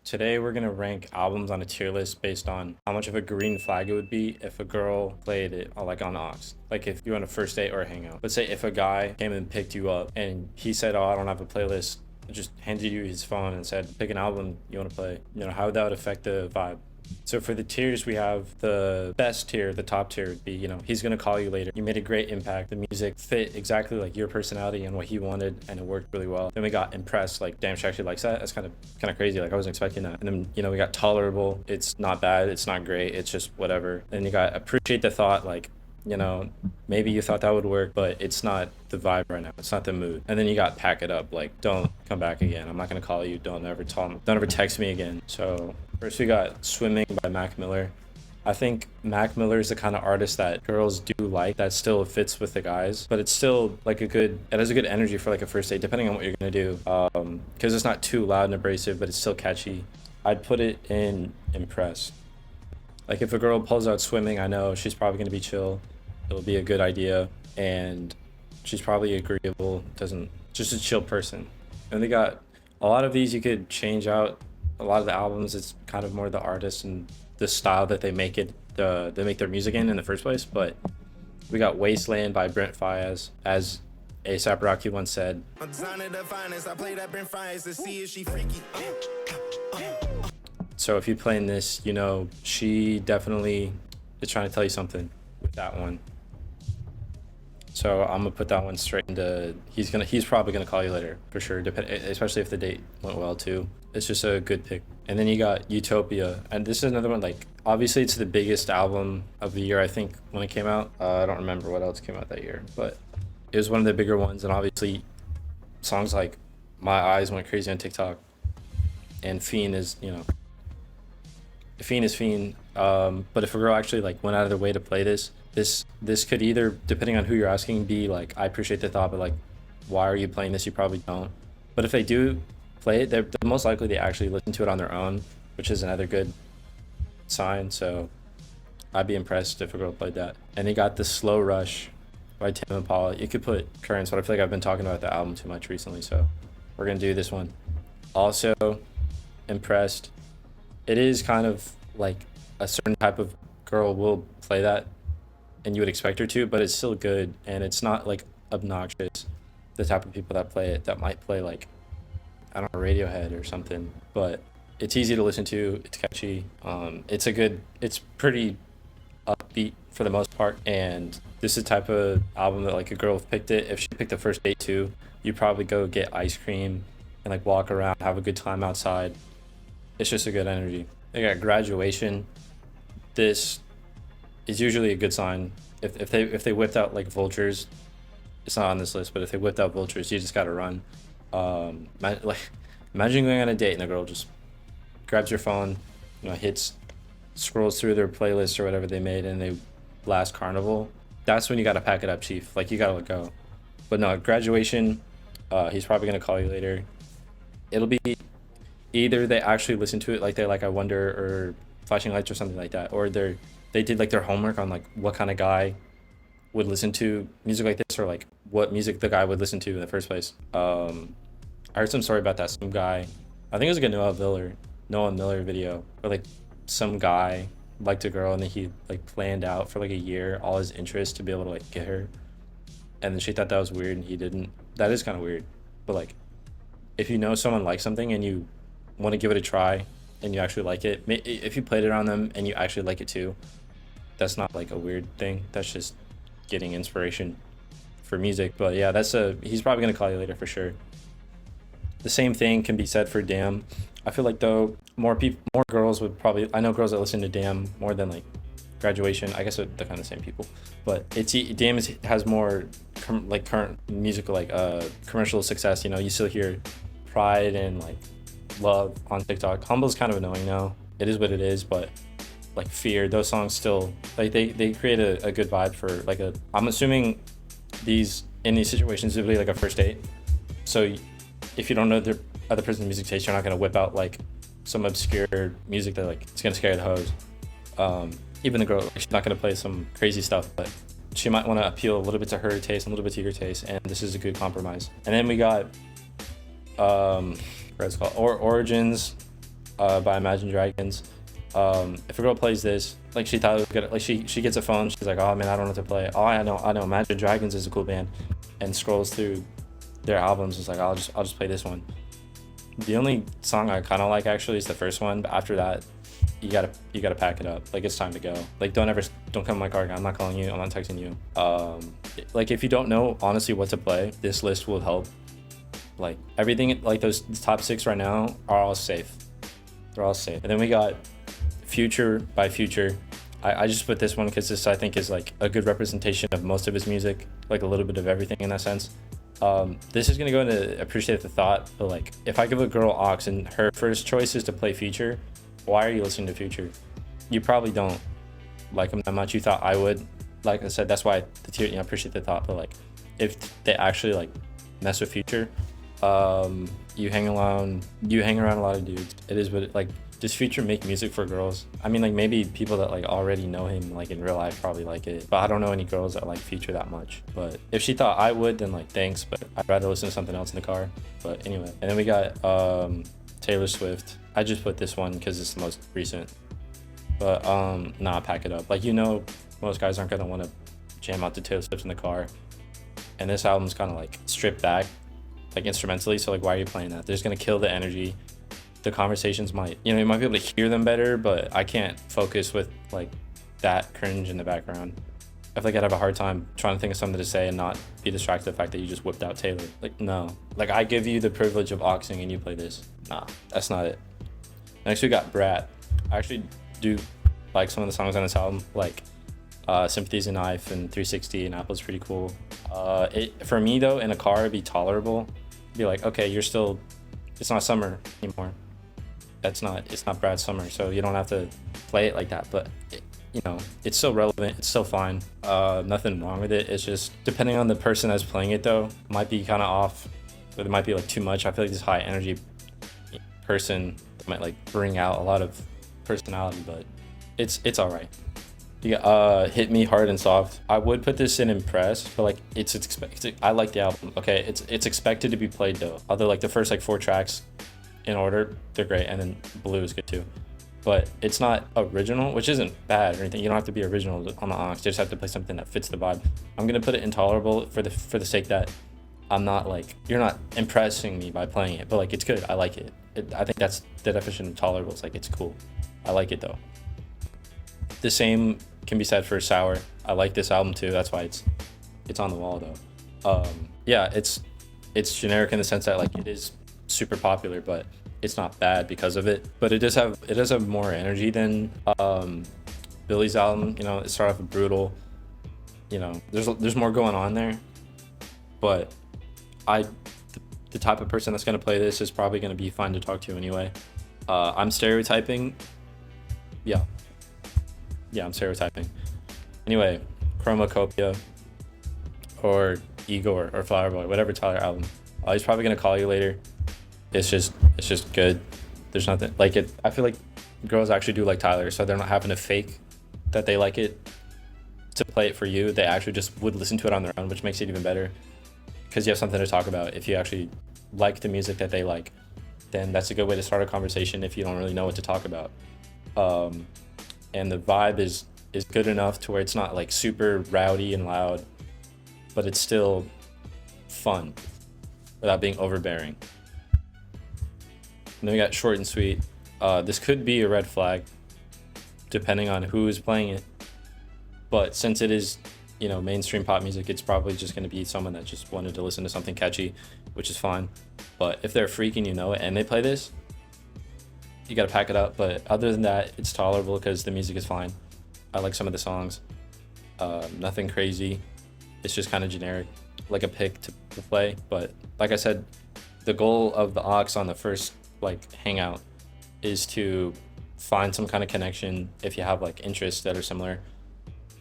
Today we're gonna rank albums on a tier list based on how much of a green flag it would be if a girl played it like on aux. Like if you're on a first date or a hangout. Let's say if a guy came and picked you up and he said, "Oh, I don't have a playlist," just handed you his phone and said, "Pick an album you want to play." You know, how would that would affect the vibe? So for the tiers, we have the best tier, the top tier would be, he's gonna call you later. You made a great impact. The music fit exactly like your personality and what he wanted, and it worked really well. Then we got impressed, like, damn, she actually likes that. That's kind of crazy. Like I wasn't expecting that. And then we got tolerable. It's not bad. It's not great. It's just whatever. Then you got appreciate the thought, like, maybe you thought that would work, but it's not the vibe right now. It's not the mood. And then you got pack it up, like, don't come back again. I'm not gonna call you. Don't ever text me again. So first we got Swimming by Mac Miller. I think Mac Miller is the kind of artist that girls do like, that still fits with the guys, but it's still like it has a good energy for like a first date, depending on what you're gonna do. Because it's not too loud and abrasive, but it's still catchy. I'd put it in Impress. Like if a girl pulls out Swimming, I know she's probably gonna be chill. It'll be a good idea, and she's probably agreeable. Doesn't Just a chill person. And they got a lot of these you could change out. A lot of the albums, it's kind of more the artist and the style that they make their music in the first place. But we got Wasteland by Brent Faiyaz, as A$AP Rocky once said. I'm designing the finest. I play that Brent Faiyaz to see if she freaky. So if you're playing this, she definitely is trying to tell you something with that one. So I'm gonna put that one straight into. He's probably gonna call you later for sure. Especially if the date went well too. It's just a good pick. And then you got Utopia, and this is another one. Like obviously, it's the biggest album of the year. I think when it came out. I don't remember what else came out that year, but it was one of the bigger ones. And obviously, songs like "My Eyes" went crazy on TikTok, and Fiend is Fiend is Fiend. But if a girl actually like went out of their way to play this could either, depending on who you're asking, be like, I appreciate the thought, but like, why are you playing this? You probably don't. But if they do play it, they're most likely they actually listen to it on their own, which is another good sign. So I'd be impressed if a girl played that. And they got the Slow Rush by Tim Impala. You could put Currents, but I feel like I've been talking about the album too much recently, so we're gonna do this one. Also impressed. It is kind of like a certain type of girl will play that, and you would expect her to, but it's still good, and it's not like obnoxious. The type of people that play it that might play like, I don't know, Radiohead or something, but it's easy to listen to. It's catchy. It's pretty upbeat for the most part, and this is the type of album that like a girl picked it. If she picked the first date too, you probably go get ice cream and like walk around, have a good time outside. It's just a good energy. They got Graduation. This is usually a good sign. If they whipped out like Vultures, it's not on this list, but if they whipped out Vultures, you just gotta run. Imagine going on a date and the girl just grabs your phone, scrolls through their playlist or whatever they made, and they blast Carnival. That's when you gotta pack it up, chief. Like you gotta let go. But no, Graduation. He's probably gonna call you later. It'll be either they actually listen to it, like they like I Wonder or Flashing Lights or something like that, or they did like their homework on like what kind of guy would listen to music like this, or like what music the guy would listen to in the first place. I heard some story about that. Some guy, I think it was like a Noah Miller video, where like some guy liked a girl and then he like planned out for like a year all his interests to be able to like get her, and then she thought that was weird and he didn't. That is kind of weird, but like if you know someone likes something and you want to give it a try and you actually like it, if you played it on them and you actually like it too, that's not like a weird thing. That's just getting inspiration for music. But yeah, he's probably gonna call you later for sure. The same thing can be said for Damn. I feel like though more girls would probably, I know girls that listen to Damn more than like Graduation. I guess they're kind of the same people, but Damn has more current musical commercial success. You still hear Pride and like Love on TikTok. Humble's kind of annoying now. It is what it is, but like Fear, those songs still like they create a good vibe for like I'm assuming in these situations it'll be like a first date. So if you don't know the other person's music taste, you're not gonna whip out like some obscure music that like it's gonna scare the hoes. Even the girl, like, she's not gonna play some crazy stuff, but she might want to appeal a little bit to her taste, a little bit to your taste, and this is a good compromise. And then we got what's it called, Origins by Imagine Dragons. If a girl plays this, like she thought it was good, like she gets a phone, she's like, oh man, I don't know what to play. Oh, I know, Imagine Dragons is a cool band, and scrolls through their albums. It's like I'll just play this one. The only song I kind of like actually is the first one, but after that, you gotta pack it up. Like it's time to go. Like don't come to my car again. I'm not calling you. I'm not texting you. Like if you don't know honestly what to play, this list will help. Like everything, like those top 6 right now are all safe. They're all safe. And then we got Future by Future. I just put this one because this I think is like a good representation of most of his music, like a little bit of everything in that sense. This is gonna go into Appreciate the Thought, but like if I give a girl aux and her first choice is to play Future, why are you listening to Future? You probably don't like him that much. You thought I would. Like I said, that's why Appreciate the Thought. But like if they actually like mess with Future, you hang around a lot of dudes. It is what like, does Future make music for girls? I mean, like maybe people that like already know him like in real life probably like it, but I don't know any girls that like Future that much. But if she thought I would, then like thanks, but I'd rather listen to something else in the car. But anyway, and then we got Taylor Swift. I just put this one because it's the most recent. But nah, pack it up. Like, you know, most guys aren't gonna want to jam out to Taylor Swift in the car, and this album's kind of like stripped back, like instrumentally. So like, why are you playing that? They're just gonna kill the energy. The conversations might, you know, you might be able to hear them better, but I can't focus with like that cringe in the background. I feel like I'd have a hard time trying to think of something to say and not be distracted by the fact that you just whipped out Taylor. Like, no. Like, I give you the privilege of auxing and you play this. Nah, that's not it. Next, we got Brat. I actually do like some of the songs on this album, like Sympathy's a Knife and 360 and Apple's pretty cool. For me, though, in a car, it'd be tolerable. It'd be like, okay, it's not summer anymore. It's not Brad's Summer, so you don't have to play it like that. But you know, it's still relevant. It's still fine. Nothing wrong with it. It's just depending on the person that's playing it, though, might be kind of off, but it might be like too much. I feel like this high energy person might like bring out a lot of personality, but it's all right. You got Hit Me Hard and Soft. I would put this in Impress, but like it's expected. I like the album. Okay, it's expected to be played though. Although like the first like 4 tracks in order, they're great, and then Blue is good too. But it's not original, which isn't bad or anything. You don't have to be original on the aux. You just have to play something that fits the vibe. I'm gonna put it intolerable for the sake that I'm not like, you're not impressing me by playing it, but like it's good. I like it. I think that's the definition of tolerable. It's like it's cool. I like it though. The same can be said for Sour. I like this album too. That's why it's on the wall though. Yeah, it's generic in the sense that like it is super popular, but it's not bad because of it. But it does have more energy than Billy's album. You know, it started off with Brutal. You know, there's more going on there. But the type of person that's gonna play this is probably gonna be fun to talk to anyway. I'm stereotyping. Yeah, I'm stereotyping. Anyway, Chromacopia or Igor or Flower Boy, whatever Tyler album. He's probably gonna call you later. It's just good. There's nothing like it. I feel like girls actually do like Tyler, so they're not having to fake that they like it to play it for you. They actually just would listen to it on their own, which makes it even better because you have something to talk about. If you actually like the music that they like, then that's a good way to start a conversation if you don't really know what to talk about. And the vibe is good enough to where it's not like super rowdy and loud, but it's still fun without being overbearing. And then we got Short and Sweet. This could be a red flag depending on who is playing it, but since it is, you know, mainstream pop music, it's probably just going to be someone that just wanted to listen to something catchy, which is fine. But if they're a freak and you know it and they play this, you got to pack it up. But other than that, it's tolerable because the music is fine. I like some of the songs. Nothing crazy. It's just kind of generic, like a pick to play. But like I said, the goal of the aux on the first like hangout is to find some kind of connection if you have like interests that are similar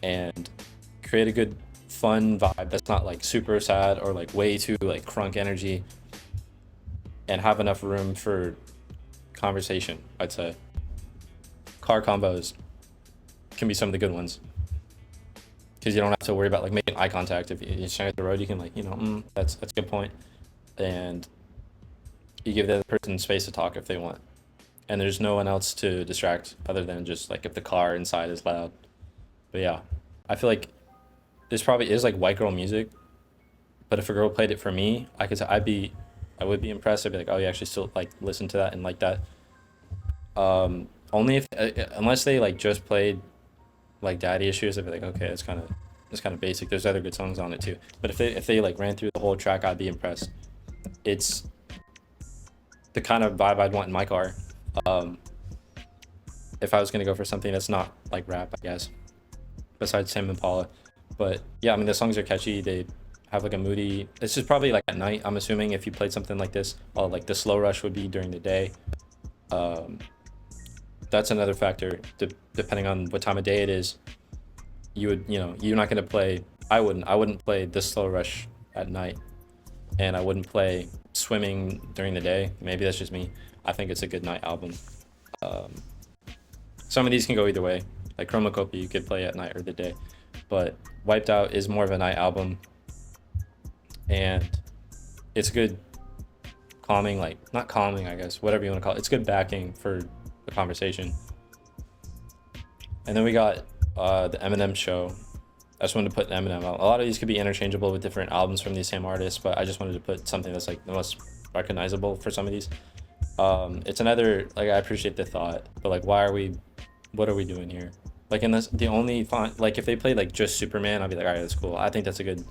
and create a good fun vibe that's not like super sad or like way too like crunk energy, and have enough room for conversation. I'd say car combos can be some of the good ones because you don't have to worry about like making eye contact. If you're standing at the road, you can like, you know, that's a good point, and you give the other person space to talk if they want. and there's no one else to distract other than just like if the car inside is loud. But yeah, I feel like this probably is like white girl music, but if a girl played it for me, I would be impressed. I'd be like, oh, you actually still like listen to that and like that. Only if unless they like just played like Daddy Issues, I'd be like, okay, it's kind of basic. There's other good songs on it too. But if they like ran through the whole track, I'd be impressed. It's the kind of vibe I'd want in my car. Um, if I was gonna go for something that's not like rap, I guess. Besides Tim and Paula, but yeah, I mean the songs are catchy. They have like a moody. This is probably like at night. I'm assuming if you played something like this, while like the slow rush would be during the day. Um, that's another factor. Depending on what time of day it is, you would you're not gonna play. I wouldn't play the slow rush at night, and I wouldn't play swimming during the day. Maybe that's just me. I think it's a good night album. Um, some of these can go either way. Like Chromacopia, you could play at night or the day, but Wiped Out is more of a night album, and it's good calming, like not calming, I guess, whatever you want to call it. It's good backing for the conversation. And then we got the Eminem Show. I just wanted to put Eminem out. A lot of these could be interchangeable with different albums from these same artists, but I just wanted to put something that's like the most recognizable for some of these. It's another like I appreciate the thought, but like what are we doing here? Like in this, the only font like if they played like just Superman, I'd be like, all right, that's cool. I think that's a good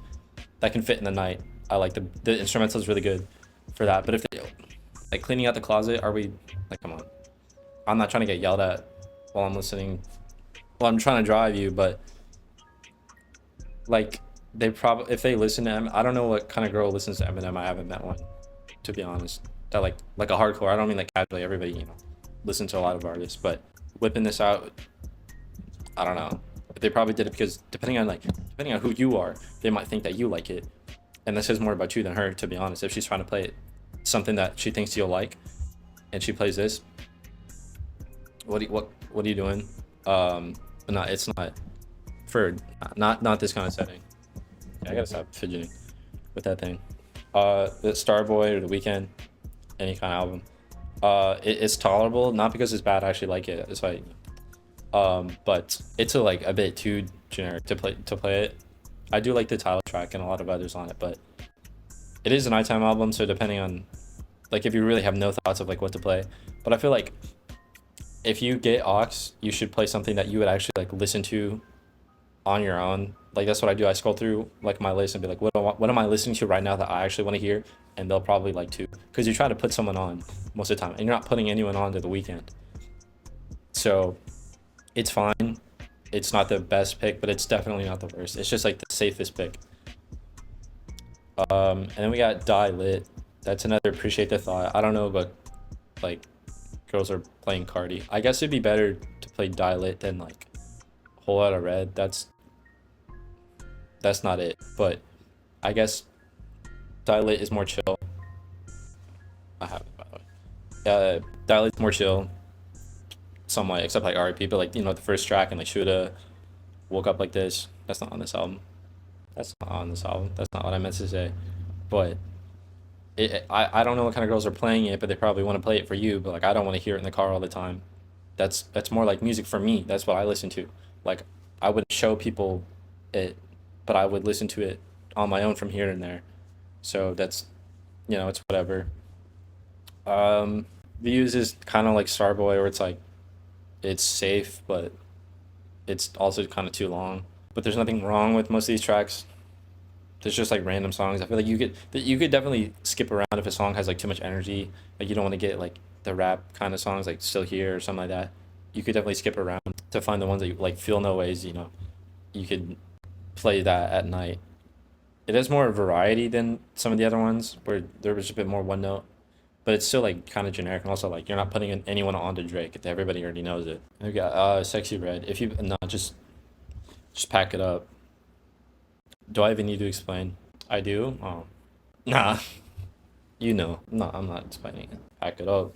that can fit in the night. I like the instrumental is really good for that. But if they like cleaning out the closet, are we like come on? I'm not trying to get yelled at while I'm listening. Well, I'm trying to drive you, but like they probably if they listen to I don't know what kind of girl listens to Eminem. I haven't met one, to be honest. That like a hardcore. I don't mean like casually. Everybody listen to a lot of artists, but whipping this out, I don't know. They probably did it because depending on who you are, they might think that you like it, and this is more about you than her, to be honest. If she's trying to play it, something that she thinks you'll like, and she plays this, what are you doing? But not it's not for not this kind of setting. Yeah, I gotta stop fidgeting with that thing. The Starboy or The Weeknd, any kind of album. It's tolerable, not because it's bad. I actually like it. It's like, but it's like a bit too generic to play it. I do like the title track and a lot of others on it, but it is a nighttime album, so depending on like if you really have no thoughts of like what to play, but I feel like if you get aux, you should play something that you would actually like listen to on your own. Like that's what I do. I scroll through like my list and be like, what am I listening to right now that I actually want to hear? And they'll probably like too, because you try to put someone on most of the time, and you're not putting anyone on to The Weeknd. So it's fine. It's not the best pick, but it's definitely not the worst. It's just like the safest pick. And then we got Die Lit. That's another appreciate the thought. I don't know, but like girls are playing Cardi. I guess it'd be better to play Die Lit than like Whole Lotta Red. That's not it. But I guess Die Lit is more chill. I have it by the way. Die Lit's more chill, somewhat, except like R.I.P. But like the first track and like Shoulda Woke Up Like This. That's not on this album. That's not on this album. That's not what I meant to say. But I don't know what kind of girls are playing it, but they probably want to play it for you. But like I don't want to hear it in the car all the time. That's more like music for me. That's what I listen to. Like I wouldn't show people it, but I would listen to it on my own from here and there. So that's it's whatever. Views is kind of like Starboy, where it's like it's safe, but it's also kind of too long. But there's nothing wrong with most of these tracks. There's just like random songs. I feel like you could definitely skip around if a song has like too much energy. Like you don't want to get like the rap kind of songs like Still Here or something like that. You could definitely skip around to find the ones that you like. Feel No Ways, you could play that at night. It has more variety than some of the other ones where there was a bit more one note, but it's still like kind of generic, and also like you're not putting anyone onto Drake. Everybody already knows it. And we got Sexy Red. If you no, just pack it up. Do I even need to explain? I do. Oh, nah. No, I'm not explaining it. Pack it up.